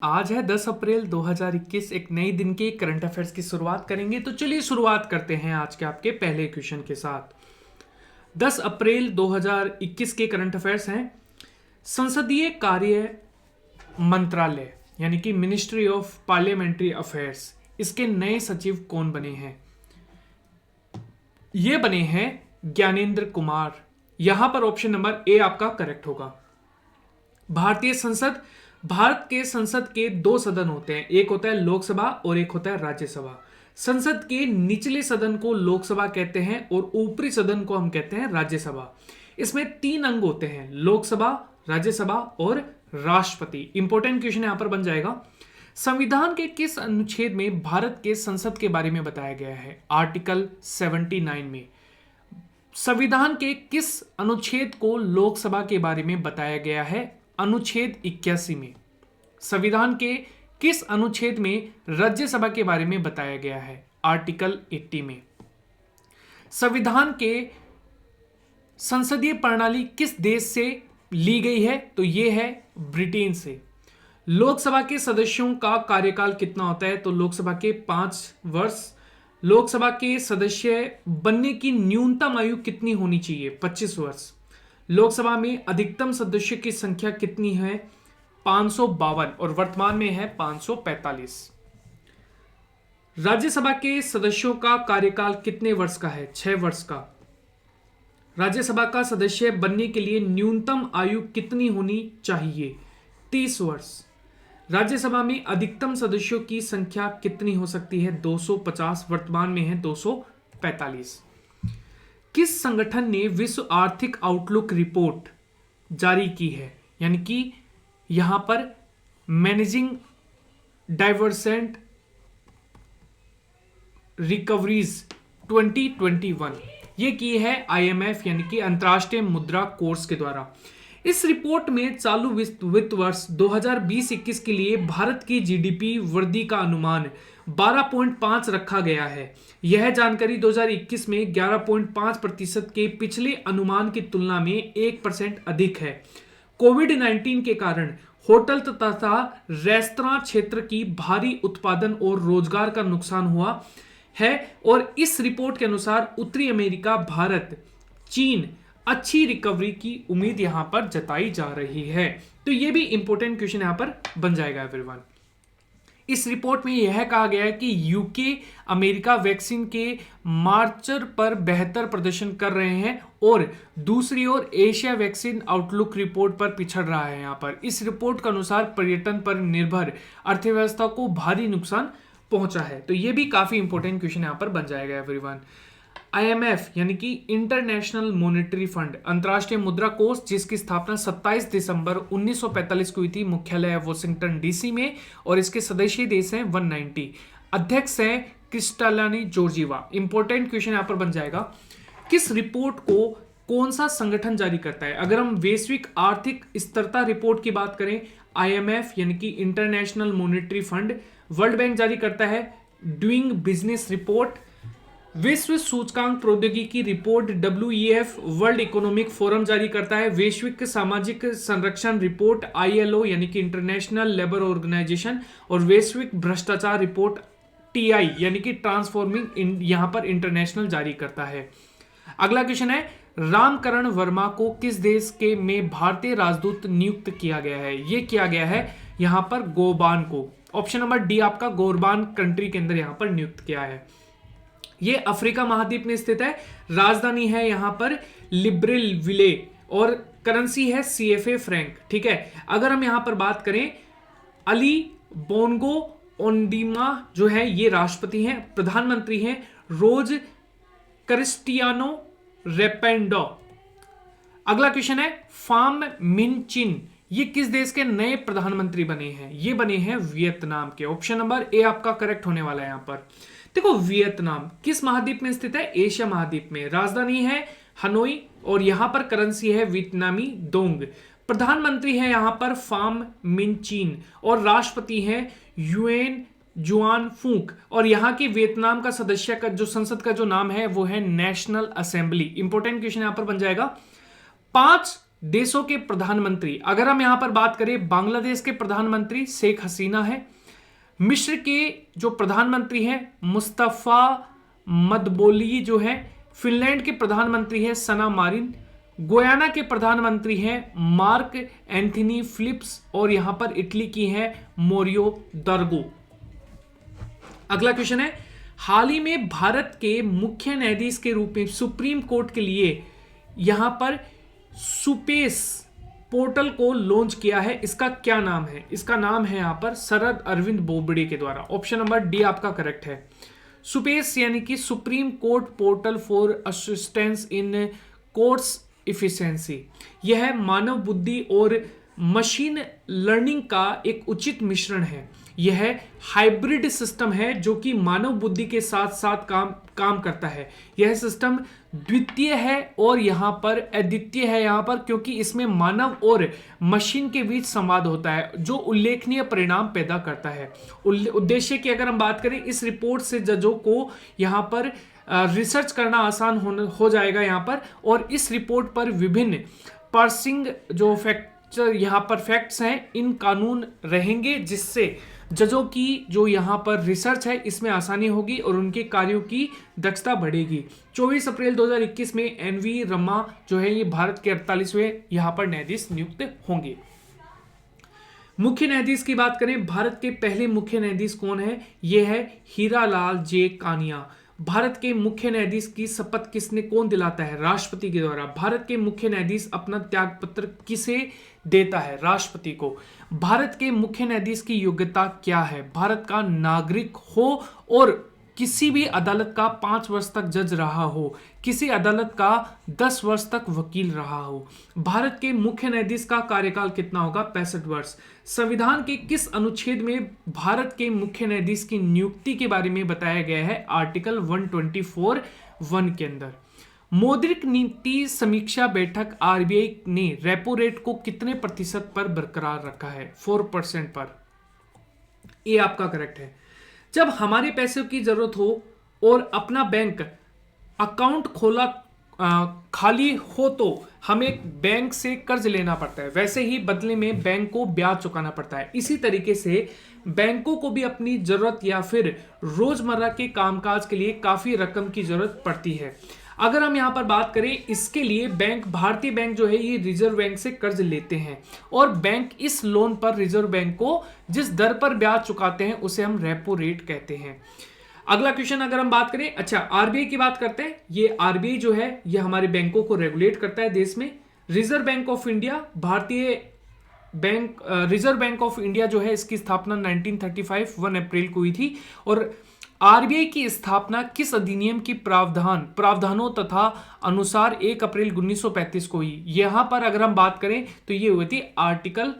आज है 10 अप्रैल 2021। एक नए दिन के करंट अफेयर्स की शुरुआत करेंगे। तो चलिए शुरुआत करते हैं आज के आपके पहले क्वेश्चन के साथ। 10 अप्रैल 2021 के करंट अफेयर्स हैं। संसदीय कार्य मंत्रालय यानी कि मिनिस्ट्री ऑफ पार्लियामेंट्री अफेयर्स, इसके नए सचिव कौन बने हैं? ये बने हैं ज्ञानेंद्र कुमार। यहां पर ऑप्शन नंबर ए आपका करेक्ट होगा। भारत के संसद के दो सदन होते हैं, एक होता है लोकसभा और एक होता है राज्यसभा। संसद के निचले सदन को लोकसभा कहते हैं और ऊपरी सदन को हम कहते हैं राज्यसभा। इसमें तीन अंग होते हैं, लोकसभा, राज्यसभा और राष्ट्रपति। इंपॉर्टेंट क्वेश्चन यहां पर बन जाएगा, संविधान के किस अनुच्छेद में भारत के संसद के बारे में बताया गया है? आर्टिकल 79 में। संविधान के किस अनुच्छेद को लोकसभा के बारे में बताया गया है? अनुच्छेद 81 में। संविधान के किस अनुच्छेद में राज्यसभा के बारे में बताया गया है? आर्टिकल 80 में। संविधान के संसदीय प्रणाली किस देश से ली गई है? तो यह है ब्रिटेन से। लोकसभा के सदस्यों का कार्यकाल कितना होता है? तो लोकसभा के 5 वर्ष। लोकसभा के सदस्य बनने की न्यूनतम आयु कितनी होनी चाहिए? 25 वर्ष। लोकसभा में अधिकतम सदस्य की संख्या कितनी है? 552 और वर्तमान में है 545। राज्यसभा के सदस्यों का कार्यकाल कितने वर्ष का है? 6 वर्ष का। राज्यसभा का सदस्य बनने के लिए न्यूनतम आयु कितनी होनी चाहिए? 30 वर्ष। राज्यसभा में अधिकतम सदस्यों की संख्या कितनी हो सकती है? 250, वर्तमान में है 245। किस संगठन ने विश्व आर्थिक आउटलुक रिपोर्ट जारी की है? यानी कि यहां पर मैनेजिंग डाइवर्सेंट रिकवरीज 2021 ये की है IMF यानी कि अंतर्राष्ट्रीय मुद्रा कोष के द्वारा। इस रिपोर्ट में चालू वित्त वर्ष 2020-21 के लिए भारत की GDP वृद्धि का अनुमान 12.5 रखा गया है। यह जानकारी 2021 में 11.5% के पिछले अनुमान की तुलना में 1% अधिक है। कोविड-19 के कारण होटल तथा रेस्तरां क्षेत्र की भारी उत्पादन और रोजगार का नुकसान हुआ है और इस रिपोर्ट के अनुसार उत्तरी अमेरिका, भारत, चीन अच्छी रिकवरी की उम्मीद यहां पर जताई जा रही है। तो यह भी इंपॉर्टेंट क्वेश्चन यहां पर बन जाएगा एवरीवन। इस रिपोर्ट में यह कहा गया है कि यूके अमेरिका वैक्सीन के मार्चर पर बेहतर प्रदर्शन कर रहे हैं और दूसरी ओर एशिया वैक्सीन आउटलुक रिपोर्ट पर पिछड़ रहा है। यहां पर इस रिपोर्ट के अनुसार पर्यटन पर निर्भर अर्थव्यवस्था को भारी नुकसान पहुंचा है। तो यह भी काफी इंपॉर्टेंट क्वेश्चन यहां पर बन जाएगा एवरीवन। IMF यानी कि इंटरनेशनल मॉनेटरी फंड, अंतर्राष्ट्रीय मुद्रा कोष, जिसकी स्थापना 27 दिसंबर 1945 को हुई थी, मुख्यालय है वॉशिंगटन DC में और इसके सदस्य देश हैं 190। अध्यक्ष हैं क्रिस्टालिनी जॉर्जिवा। इंपॉर्टेंट क्वेश्चन यहां पर बन जाएगा, किस रिपोर्ट को कौन सा संगठन जारी करता है? अगर हम वैश्विक आर्थिक स्थिरता रिपोर्ट की बात करें, IMF यानी कि international monetary fund, world bank जारी करता है डूइंग बिजनेस रिपोर्ट, विश्व सूचकांक प्रौद्योगिकी report WEF world economic forum जारी करता है, वैश्विक सामाजिक संरक्षण रिपोर्ट ILO यानी कि इंटरनेशनल लेबर ऑर्गेनाइजेशन, और वैश्विक भ्रष्टाचार रिपोर्ट TI यानी कि ट्रांसफॉर्मिंग यहां पर इंटरनेशनल जारी करता है। अगला क्वेश्चन है, रामकरण वर्मा को किस देश के में भारतीय राजदूत नियुक्त किया गया है? यह किया गया है यहां पर गोबान को। ऑप्शन नंबर डी आपका गोरबान कंट्री के अंदर यहां पर नियुक्त किया है। ये अफ्रीका महाद्वीप में स्थित है। राजधानी है यहां पर लिब्रेविले और करेंसी है CFA फ्रैंक। ठीक है, अगर हम यहां पर बात करें, अली बोंगो ओंडीमा जो है ये राष्ट्रपति हैं। प्रधानमंत्री हैं रोज क्रिस्टियानो रेपेंडो। अगला क्वेश्चन है, फाम मिन चिन ये किस देश के नए प्रधानमंत्री बने हैं? ये बने हैं वियतनाम के। ऑप्शन नंबर ए आपका करेक्ट होने वाला है। यहां पर देखो, वियतनाम किस महाद्वीप में स्थित है? एशिया महाद्वीप में। राजधानी है हनोई और यहां पर करेंसी है वियतनामी दोंग। प्रधानमंत्री है यहां पर फाम मिन चिन और राष्ट्रपति हैं युएन जुआन फूक और यहां के वियतनाम का सदस्य का जो संसद का जो नाम है वो है नेशनल असेंबली। इंपॉर्टेंट क्वेश्चन यहां पर बन जाएगा, 5 देशों के प्रधानमंत्री, अगर हम यहां पर बात करें, बांग्लादेश के प्रधानमंत्री शेख हसीना है, मिस्र के जो प्रधानमंत्री हैं मुस्तफा मदबोली जो है, फिनलैंड के प्रधानमंत्री है सना मारिन, गुयाना के प्रधानमंत्री हैं मार्क एंथनी फिलिप्स, और यहां पर इटली की है मोरियो दर्गो। अगला क्वेश्चन है, हाल ही में भारत के मुख्य न्यायाधीश के रूप में सुप्रीम कोर्ट के लिए यहां पर सुपेस पोर्टल को लॉन्च किया है, इसका क्या नाम है? इसका नाम है यहां पर शरद अरविंद बोबडे के द्वारा। ऑप्शन नंबर डी आपका करेक्ट है। सुपेस यानी कि supreme court portal for assistance in courts efficiency, यह मानव बुद्धि और मशीन लर्निंग का एक उचित मिश्रण है। यह हाइब्रिड सिस्टम है जो कि मानव बुद्धि के साथ साथ काम करता है। यह सिस्टम द्वितीय है और यहां पर अद्वितीय है यहां पर, क्योंकि इसमें मानव और मशीन के बीच संवाद होता है जो उल्लेखनीय परिणाम पैदा करता है। उद्देश्य की अगर हम बात करें, इस रिपोर्ट से जजों को यहां पर रिसर्च करना आसान हो जाएगा यहां पर, और इस रिपोर्ट पर विभिन्न पार्सिंग जो यहाँ पर फैक्ट्स हैं इन कानून रहेंगे, जिससे जजों की जो यहाँ पर रिसर्च है इसमें आसानी होगी और उनके कार्यों की दक्षता बढ़ेगी। 24 अप्रैल 2021 में एनवी रमा जो है ये भारत के 48वें यहाँ पर न्यायाधीश नियुक्त होंगे। मुख्य न्यायाधीश की बात करें, भारत के पहले मुख्य न्यायाधीश कौन है? ये है हीरालाल जे कानिया। भारत के मुख्य न्यायाधीश की शपथ कौन दिलाता है? राष्ट्रपति के द्वारा। भारत के मुख्य न्यायाधीश अपना त्याग पत्र किसे देता है? राष्ट्रपति को। भारत के मुख्य न्यायाधीश की योग्यता क्या है? भारत का नागरिक हो और किसी भी अदालत का 5 वर्ष तक जज रहा हो, किसी अदालत का 10 वर्ष तक वकील रहा हो। भारत के मुख्य न्यायाधीश का कार्यकाल कितना होगा? 65 वर्ष। संविधान के किस अनुच्छेद में भारत के मुख्य न्यायाधीश की नियुक्ति के बारे में बताया गया है? आर्टिकल 124(1) के अंदर। मौद्रिक नीति समीक्षा बैठक आरबीआई ने रेपो रेट को कितने प्रतिशत पर बरकरार रखा है? 4% पर। ये आपका करेक्ट है। जब हमारे पैसों की जरूरत हो और अपना बैंक अकाउंट खाली हो तो हमें बैंक से कर्ज लेना पड़ता है, वैसे ही बदले में बैंक को ब्याज चुकाना पड़ता है। इसी तरीके से बैंकों को भी अपनी जरूरत या फिर रोजमर्रा के कामकाज के लिए काफी रकम की जरूरत पड़ती है। अगर हम यहां पर बात करें, इसके लिए बैंक, भारतीय बैंक जो है ये रिजर्व बैंक से कर्ज लेते हैं और बैंक इस लोन पर रिजर्व बैंक को जिस दर पर ब्याज चुकाते हैं उसे हम रेपो रेट कहते हैं। अगला क्वेश्चन अगर हम बात करें, अच्छा आरबीआई की बात करते हैं। ये आरबीआई जो है ये हमारे बैंकों को रेगुलेट करता है देश में। रिजर्व बैंक ऑफ इंडिया, भारतीय bank, reserve bank of India जो है इसकी स्थापना 1935 1 अप्रैल को हुई थी। और आरबीआई की स्थापना किस अधिनियम की प्रावधानों तथा अनुसार 1 अप्रैल 1935 को हुई? यहां पर अगर हम बात करें तो ये हुई थी आर्टिकल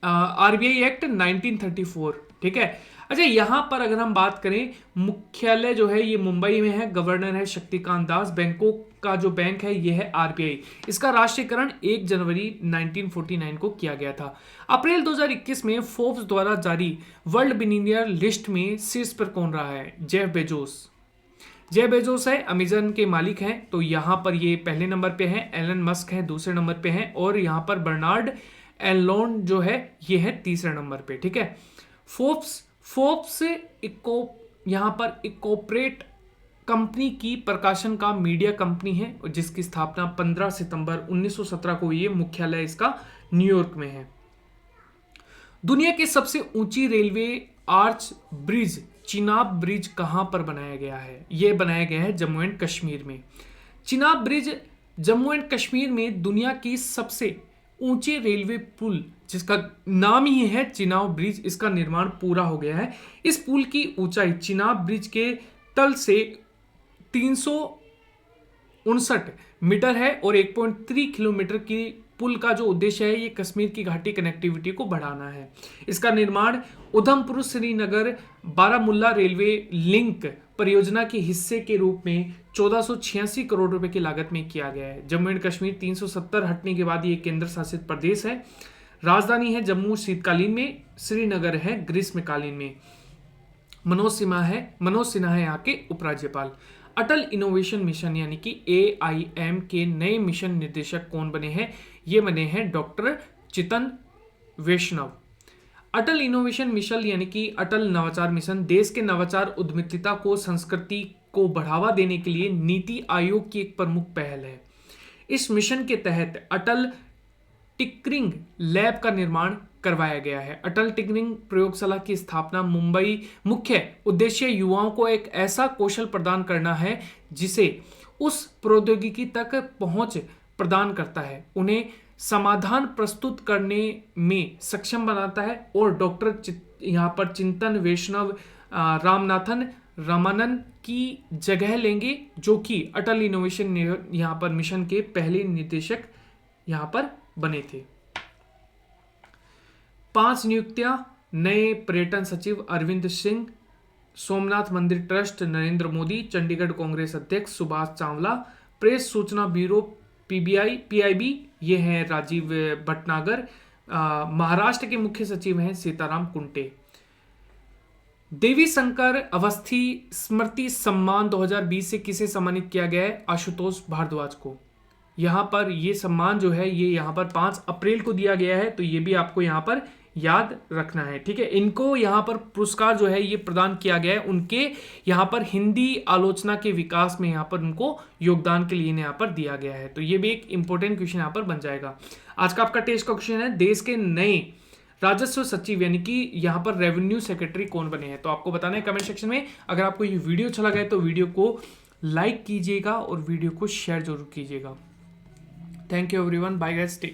आरबीआई एक्ट 1934। ठीक है। अच्छा यहां पर अगर हम बात करें, मुख्यालय जो है ये मुंबई में है, गवर्नर है शक्तिकांत दास, बैंकों का जो बैंक है ये है आरबीआई। इसका राष्ट्रीयकरण 1 जनवरी 1949 को किया गया था। अप्रैल 2021 में फोर्ब्स द्वारा जारी वर्ल्ड बिलियनियर लिस्ट में शीर्ष पर कौन रहा है? Jeff Bezos. जेफ बेजोस है, अमेजन के मालिक हैं, तो यहां पर ये पहले नंबर पे हैं। एलन मस्क है दूसरे नंबर पे हैं, और यहां पर बर्नार्ड एलोन जो है ये है तीसरे नंबर पे। ठीक है। फोर्ब्स यहां पर एक कॉर्पोरेट कंपनी की प्रकाशन का मीडिया कंपनी है, जिसकी स्थापना 15 सितंबर 1917 को हुई है। मुख्यालय इसका न्यूयॉर्क में है। दुनिया की सबसे ऊंची railway arch bridge Chenab bridge कहां पर बनाया गया है? यह बनाया गया है जम्मू एंड कश्मीर में। चिनाब ब्रिज जम्मू एंड कश्मीर में दुनिया की सबसे ऊंचे रेलवे पुल, जिसका नाम ही है चिनाब ब्रिज, इसका निर्माण पूरा हो गया है। इस पुल की ऊंचाई चिनाब ब्रिज के तल से 359 मीटर है और 1.3 किलोमीटर की पुल का जो उद्देश्य है ये कश्मीर की घाटी कनेक्टिविटी को बढ़ाना है। इसका निर्माण उधमपुर श्रीनगर बारामुल्ला रेलवे लिंक परियोजना के हिस्से के रूप में 1486 करोड़ रुपए की लागत में किया गया है। जम्मू एंड कश्मीर 370 हटने के बाद ये केंद्र शासित प्रदेश है। राजधानी है जम्मू शीतकालीन में, श्रीनगर है ग्रीष्मकालीन में। मनोज सिन्हा है यहाँ के उपराज्यपाल। अटल इनोवेशन मिशन यानी कि AIM के नए मिशन निर्देशक कौन बने हैं? ये बने हैं डॉक्टर चितन वैष्णव। अटल इनोवेशन मिशन यानी कि अटल नवाचार मिशन देश के नवाचार उद्यमिता को संस्कृति को बढ़ावा देने के लिए नीति आयोग की एक प्रमुख पहल है। इस मिशन के तहत अटल टिंकरिंग लैब का निर्माण करवाया गया है। अटल टिंकरिंग प्रयोगशाला की स्थापना मुंबई मुख्य उद्देश्य युवाओं को एक ऐसा कौशल प्रदान करना है जिसे उस प्रौद्योगिकी तक पहुंच प्रदान करता है, उन्हें समाधान प्रस्तुत करने में सक्षम बनाता है और डॉक्टर यहाँ पर चिंतन वैष्णव रामनाथन रमनन की जगह लेंगे, जो कि अटल इनोवेशन यहाँ पर मिशन के पहले निदेशक यहाँ पर बने थे। 5 नियुक्तियां नए पर्यटन सचिव अरविंद सिंह, सोमनाथ मंदिर ट्रस्ट नरेंद्र मोदी, चंडीगढ़ कांग्रेस अध्यक्ष सुभाष चावला, प्रेस सूचना ब्यूरो PIB ये हैं राजीव भटनागर, महाराष्ट्र के मुख्य सचिव हैं सीताराम कुंटे। देवी शंकर अवस्थी स्मृति सम्मान 2020 से किसे सम्मानित किया गया है? आशुतोष भारद्वाज को। यहाँ पर ये सम्मान जो है ये यहाँ पर 5 अप्रैल को दिया गया है, तो ये भी आपको यहाँ पर याद रखना है, ठीक है। इनको यहाँ पर पुरस्कार जो है ये प्रदान किया गया है उनके यहाँ पर हिंदी आलोचना के विकास में यहाँ पर उनको योगदान के लिए यहाँ पर दिया गया है। तो ये भी एक इंपॉर्टेंट क्वेश्चन यहाँ पर बन जाएगा। आज का आपका टेस्ट का क्वेश्चन है, देश के नए राजस्व सचिव यानी कि यहाँ पर रेवेन्यू सेक्रेटरी कौन बने हैं? तो आपको बताना है कमेंट सेक्शन में। अगर आपको ये वीडियो अच्छा लगा है तो वीडियो को लाइक कीजिएगा और वीडियो को शेयर जरूर कीजिएगा। Thank you everyone, bye guys, take care.